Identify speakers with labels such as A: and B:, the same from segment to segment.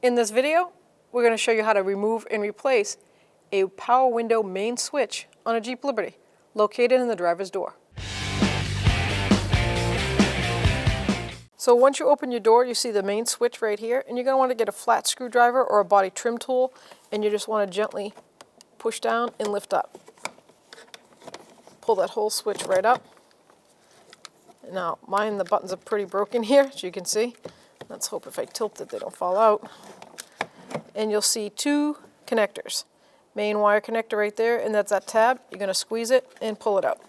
A: In this video, we're going to show you how to remove and replace a power window main switch on a Jeep Liberty located in the driver's door. So once you open your door, you see the main switch right here, and you're going to want to get a flat screwdriver or a body trim tool, and you just want to gently push down and lift up. Pull that whole switch right up. Now, the buttons are pretty broken here, as you can see. Let's hope if I tilt it, they don't fall out. And you'll see two connectors. Main wire connector right there, and that's that tab. You're going to squeeze it and pull it out.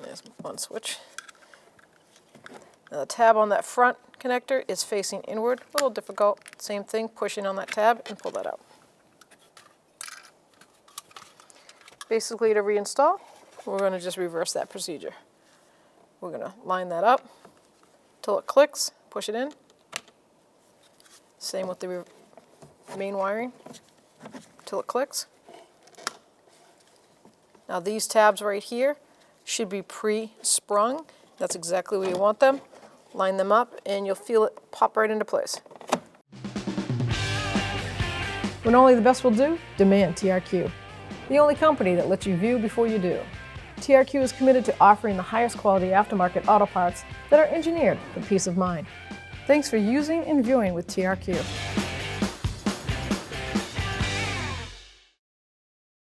A: There's one switch. Now the tab on that front connector is facing inward. A little difficult. Same thing, pushing on that tab and pull that out. Basically, to reinstall, we're going to just reverse that procedure. We're going to line that up till it clicks, push it in. Same with the main wiring, till it clicks. Now these tabs right here should be pre-sprung. That's exactly where you want them. Line them up and you'll feel it pop right into place. When only the best will do, demand TRQ. The only company that lets you view before you do. TRQ is committed to offering the highest quality aftermarket auto parts that are engineered for peace of mind. Thanks for using and viewing with TRQ.